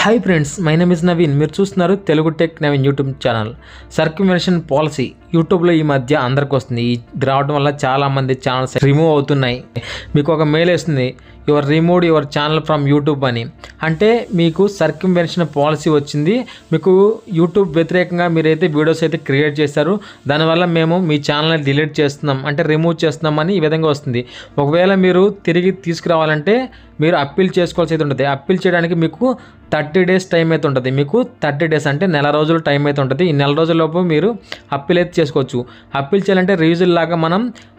Hi friends, my name is Naveen. మీరు చూస్తున్నారు Telugu tech Naveen YouTube channel. Circulation policy యూట్యూబ్లో ఈ మధ్య అందరికి వస్తుంది. ఇది రావడం వల్ల చాలామంది ఛానల్స్ రిమూవ్ అవుతున్నాయి. మీకు ఒక మెయిల్ వస్తుంది, your removed your channel from YouTube అని. అంటే మీకు సర్క్యులేషన్ పాలసీ వచ్చింది. మీకు యూట్యూబ్ వ్యతిరేకంగా మీరైతే వీడియోస్ అయితే క్రియేట్ చేశారు, దానివల్ల మేము మీ ఛానల్ని డిలీట్ చేస్తున్నాం అంటే రిమూవ్ చేస్తున్నాం అని ఈ విధంగా వస్తుంది. ఒకవేళ మీరు తిరిగి తీసుకురావాలంటే మీరు అప్పీల్ చేసుకోవాల్సి అయితే ఉంటుంది. అప్పీల్ చేయడానికి మీకు 30 days టైం అయితే ఉంటుంది. మీకు 30 days అంటే నెల రోజులు టైం అయితే ఉంటుంది. ఈ నెల రోజులలోపు మీరు అప్పీల్ అయితే చేసుకోవచ్చు. అప్పీల్ చేయాలంటే రీజుల్ లాగా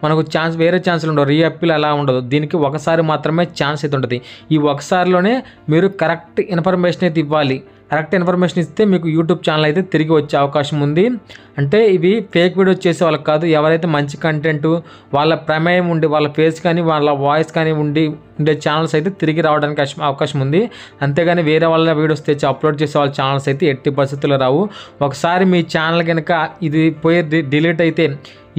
మనకు వేరే ఛాన్సులు ఉండవు. రీ అప్పీల్ అలా ఉండదు. దీనికి ఒకసారి మాత్రమే ఛాన్స్ అయితే ఉంటుంది. ఈ ఒకసారిలోనే మీరు కరెక్ట్ ఇన్ఫర్మేషన్ అయితే ఇవ్వాలి. కరెక్ట్ ఇన్ఫర్మేషన్ ఇస్తే మీకు యూట్యూబ్ ఛానల్ అయితే తిరిగి వచ్చే అవకాశం ఉంది. అంటే ఇవి ఫేక్ వీడియోస్ చేసే వాళ్ళకి కాదు, ఎవరైతే మంచి కంటెంట్ వాళ్ళ ప్రమేయం ఉండి వాళ్ళ ఫేస్ కానీ వాళ్ళ వాయిస్ కానీ ఉండే ఛానల్స్ అయితే తిరిగి రావడానికి అవకాశం ఉంది. అంతేగాని వేరే వాళ్ళ వీడియోస్ తెచ్చి అప్లోడ్ చేసే వాళ్ళ ఛానల్స్ అయితే ఎట్టి పరిస్థితుల్లో రావు. ఒకసారి మీ ఛానల్ కనుక ఇది పోయి డిలీట్ అయితే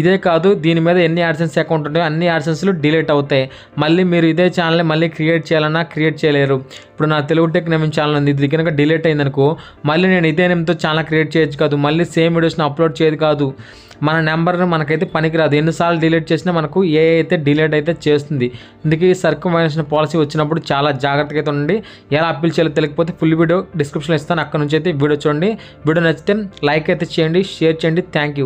ఇదే కాదు, దీని మీద ఎన్ని యాడ్సెన్స్ అకౌంట్ ఉంటాయో అన్ని యాడ్సెన్స్లు డిలీట్ అవుతాయి. మళ్ళీ మీరు ఇదే ఛానల్ని మళ్ళీ క్రియేట్ చేయాలన్నా క్రియేట్ చేయలేరు. ఇప్పుడు నా తెలుగు టెక్ నవీన్ ఛానల్ ఉంది, ఇది కనుక డిలీట్ అయిందనుకో మళ్ళీ నేను ఇదే నేమ్తో ఛానల్ క్రియేట్ చేయొచ్చు కాదు, మళ్ళీ సేమ్ వీడియోస్ని అప్లోడ్ చేయదు కాదు. మన నెంబర్ను మనకైతే పనికిరాదు. ఎన్నిసార్లు డిలీట్ చేసినా మనకు ఏ అయితే డిలీట్ అయితే చేస్తుంది. అందుకే ఈ సర్క్యులేషన్ పాలసీ వచ్చినప్పుడు చాలా జాగ్రత్తగా అయితే ఉండండి. ఎలా అప్పీల్ చేయాలో తెలియకపోతే ఫుల్ వీడియో డిస్క్రిప్షన్లో ఇస్తాను, అక్కడ నుంచి అయితే వీడియో చూడండి. వీడియో నచ్చితే లైక్ అయితే చేయండి, షేర్ చేయండి. Thank you.